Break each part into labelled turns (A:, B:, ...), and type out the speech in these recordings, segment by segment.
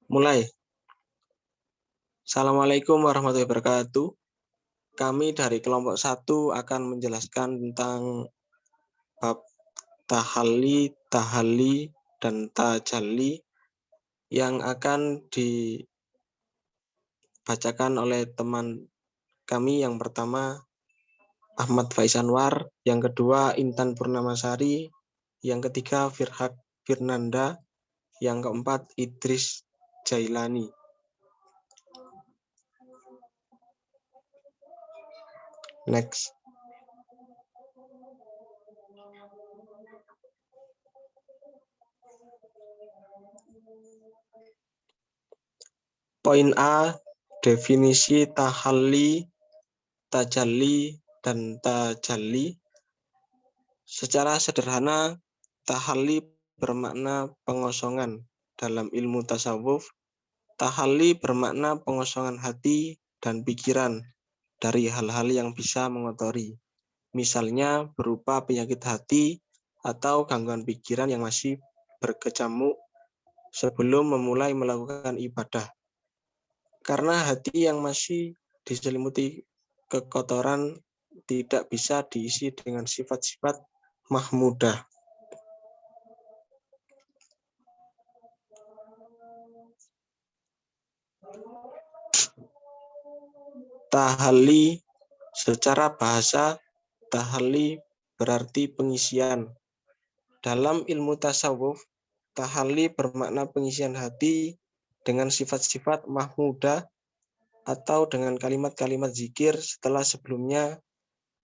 A: Mulai. Assalamualaikum warahmatullahi wabarakatuh. Kami dari kelompok 1 akan menjelaskan tentang bab tahalli, tahalli, dan tajalli yang akan dibacakan oleh teman kami. Yang pertama Ahmad Faiz Anwar, yang kedua Intan Purnamasari, yang ketiga Firhak Firnanda, yang keempat Idris Jailani. Next. Poin A, definisi tahalli, tajalli, dan tajalli. Secara sederhana, tahalli bermakna pengosongan. Dalam ilmu tasawuf, tahalli bermakna pengosongan hati dan pikiran dari hal-hal yang bisa mengotori. Misalnya berupa penyakit hati atau gangguan pikiran yang masih berkecamuk sebelum memulai melakukan ibadah. Karena hati yang masih diselimuti kekotoran tidak bisa diisi dengan sifat-sifat mahmudah. Tahalli, secara bahasa, tahalli berarti pengisian. Dalam ilmu tasawuf, tahalli bermakna pengisian hati dengan sifat-sifat mahmudah atau dengan kalimat-kalimat zikir setelah sebelumnya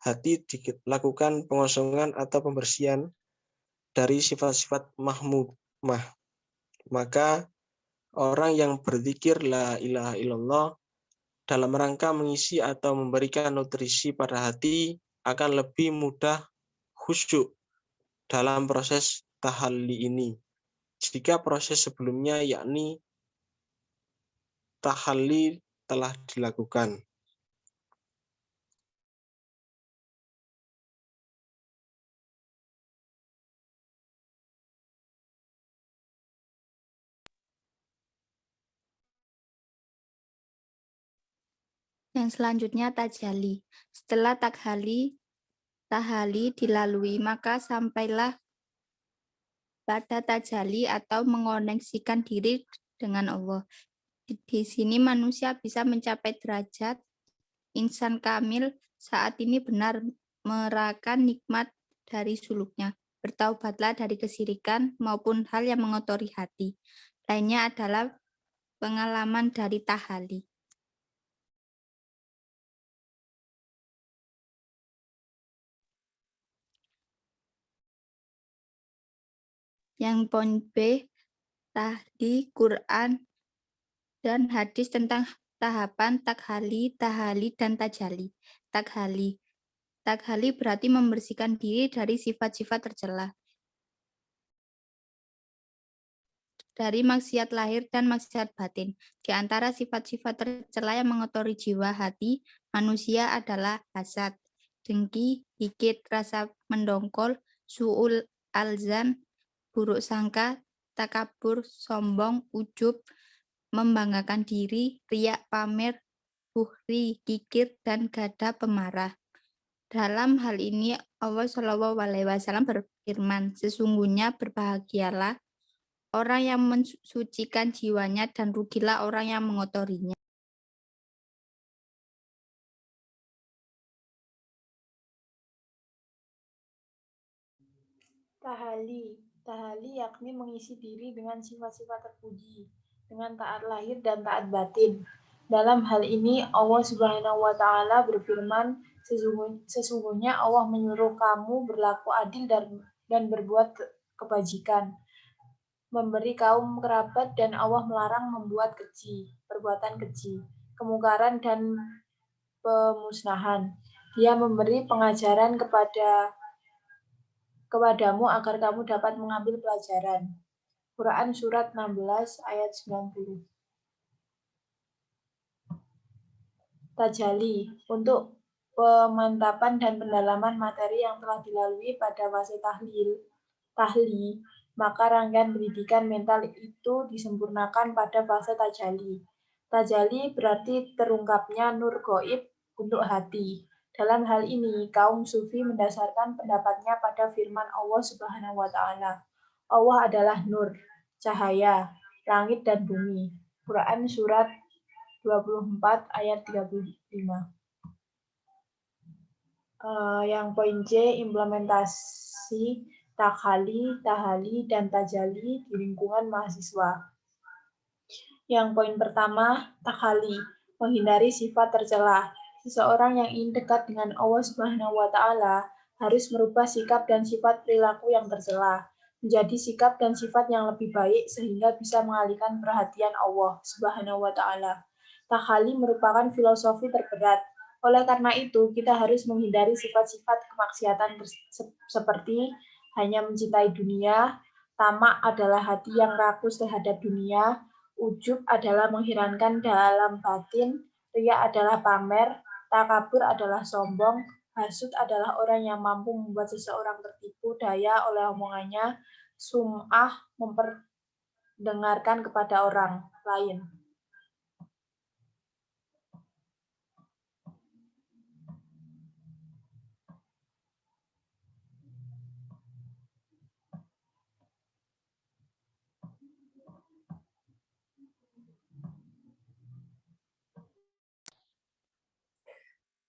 A: hati dilakukan pengosongan atau pembersihan dari sifat-sifat mahmudah. Maka orang yang berzikir la ilaha illallah dalam rangka mengisi atau memberikan nutrisi pada hati akan lebih mudah khusyuk dalam proses tahalli ini. Jika proses sebelumnya yakni tahalli telah dilakukan.
B: Yang selanjutnya tajalli. Setelah tahalli dilalui, maka sampailah pada tajalli atau mengoneksikan diri dengan Allah. Di sini manusia bisa mencapai derajat insan kamil saat ini benar merasakan nikmat dari suluknya. Bertaubatlah dari kesyirikan maupun hal yang mengotori hati. Lainnya adalah pengalaman dari tahalli. Yang poin B, tahdi Quran dan hadis tentang tahapan tahalli, tahalli, dan tajalli. Tahalli berarti membersihkan diri dari sifat-sifat tercela, dari maksiat lahir dan maksiat batin. Di antara sifat-sifat tercela yang mengotori jiwa hati manusia adalah hasad, dengki, hikit, rasa mendongkol, su'ul alzan, buruk sangka, takabur, sombong, ujub, membanggakan diri, riak, pamer, buhri, kikir, dan gada pemarah. Dalam hal ini Allah SAW berfirman, sesungguhnya berbahagialah orang yang mensucikan jiwanya dan rugilah orang yang mengotorinya.
C: Tahalli yakni mengisi diri dengan sifat-sifat terpuji, dengan taat lahir dan taat batin. Dalam hal ini Allah Subhanahu wa taala berfirman, sesungguhnya Allah menyuruh kamu berlaku adil dan berbuat kebajikan, memberi kaum kerabat, dan Allah melarang membuat perbuatan keji, kemungkaran dan pemusnahan. Dia memberi pengajaran kepadamu agar kamu dapat mengambil pelajaran. Quran Surat 16 ayat 90. Tajalli, untuk pemantapan dan pendalaman materi yang telah dilalui pada fase tahli, Maka rangkaian pendidikan mental itu disempurnakan pada fase tajalli. Tajalli berarti terungkapnya nur gaib untuk hati. Dalam hal ini, kaum sufi mendasarkan pendapatnya pada firman Allah Subhanahu wa taala. Allah adalah nur, cahaya, langit dan bumi. Quran surat 24 ayat 35. Yang poin C, implementasi takhali, tahali, dan tajali di lingkungan mahasiswa. Yang poin pertama, takhali, menghindari sifat tercela. Seseorang yang ingin dekat dengan Allah Subhanahu wa taala harus merubah sikap dan sifat perilaku yang tercela menjadi sikap dan sifat yang lebih baik sehingga bisa mengalihkan perhatian Allah Subhanahu wa taala. Takhali merupakan filosofi terberat. Oleh karena itu, kita harus menghindari sifat-sifat kemaksiatan seperti hanya mencintai dunia, tamak adalah hati yang rakus terhadap dunia, ujub adalah mengherankan dalam batin, riya adalah pamer, takabur adalah sombong, hasud adalah orang yang mampu membuat seseorang tertipu daya oleh omongannya, sum'ah memperdengarkan kepada orang lain.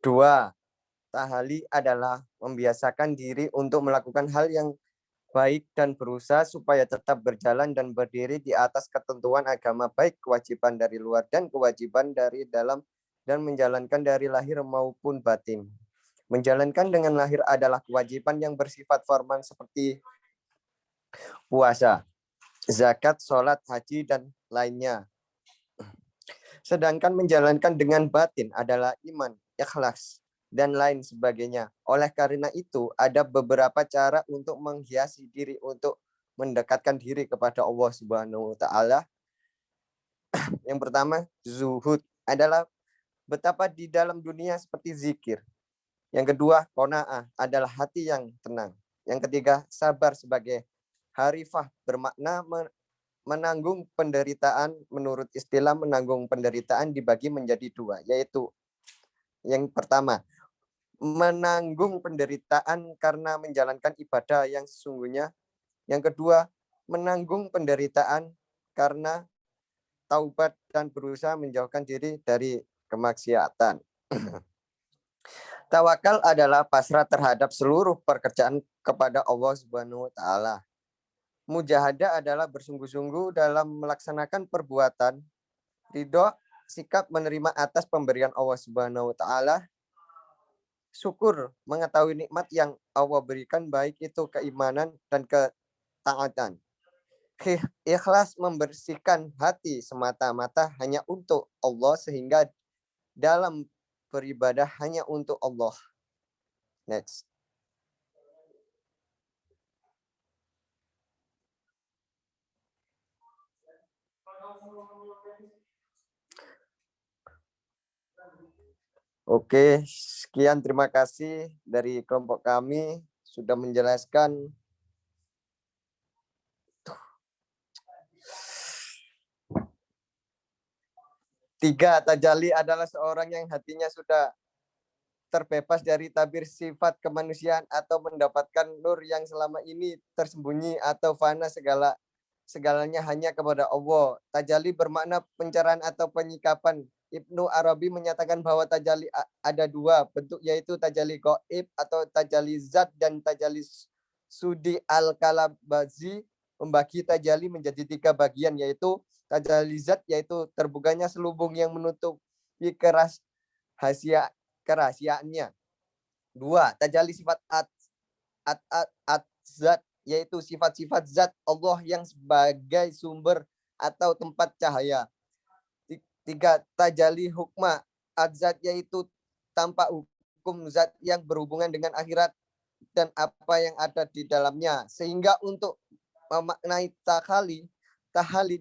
D: Dua, tahali adalah membiasakan diri untuk melakukan hal yang baik dan berusaha supaya tetap berjalan dan berdiri di atas ketentuan agama, baik kewajiban dari luar dan kewajiban dari dalam, dan menjalankan dari lahir maupun batin. Menjalankan dengan lahir adalah kewajiban yang bersifat formal seperti puasa, zakat, sholat, haji, dan lainnya. Sedangkan menjalankan dengan batin adalah iman, ikhlas, dan lain sebagainya. Oleh karena itu, ada beberapa cara untuk menghiasi diri untuk mendekatkan diri kepada Allah Subhanahu wa taala. Yang pertama, zuhud adalah betapa di dalam dunia seperti zikir. Yang kedua, qanaah adalah hati yang tenang. Yang ketiga, sabar sebagai harifah bermakna menanggung penderitaan. Menurut istilah menanggung penderitaan dibagi menjadi dua, yaitu yang pertama, menanggung penderitaan karena menjalankan ibadah yang sesungguhnya. Yang kedua, menanggung penderitaan karena taubat dan berusaha menjauhkan diri dari kemaksiatan. Tawakal adalah pasrah terhadap seluruh pekerjaan kepada Allah Subhanahu wa taala. Mujahadah adalah bersungguh-sungguh dalam melaksanakan perbuatan. Ridho, sikap menerima atas pemberian Allah Subhanahu wa taala. Syukur, mengetahui nikmat yang Allah berikan, baik itu keimanan dan ketaatan. Ikhlas, membersihkan hati semata-mata hanya untuk Allah sehingga dalam beribadah hanya untuk Allah. Next. Oke, sekian, terima kasih dari kelompok kami sudah menjelaskan. Tiga, tajalli adalah seorang yang hatinya sudah terbebas dari tabir sifat kemanusiaan atau mendapatkan nur yang selama ini tersembunyi atau fana segalanya hanya kepada Allah. Tajalli bermakna pencerahan atau penyikapan. Ibnu Arabi menyatakan bahwa tajalli ada dua bentuk, yaitu tajalli gaib atau tajalli zat dan tajalli sudi. Al-Kalabazi membagi tajalli menjadi tiga bagian, yaitu tajalli zat, yaitu terbukanya selubung yang menutupi kerahasiaannya. Dua, tajalli sifat zat, yaitu sifat-sifat zat Allah yang sebagai sumber atau tempat cahaya. Tiga, tajalli hukma adzat, yaitu tampak hukum zat yang berhubungan dengan akhirat dan apa yang ada di dalamnya. Sehingga untuk memaknai tahali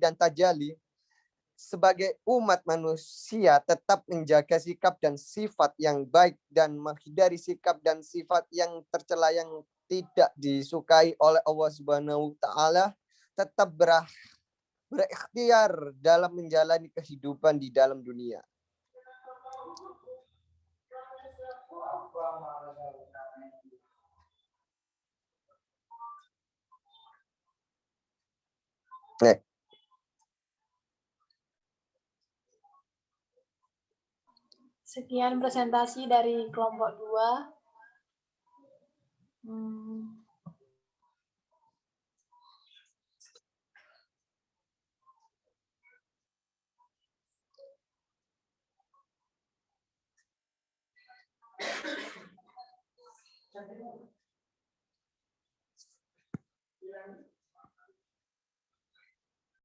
D: dan tajalli, sebagai umat manusia tetap menjaga sikap dan sifat yang baik dan menghindari sikap dan sifat yang tercela yang tidak disukai oleh Allah Subhanahu wa taala tetap berikhtiar dalam menjalani kehidupan di dalam dunia.
C: Sekian presentasi dari kelompok 2.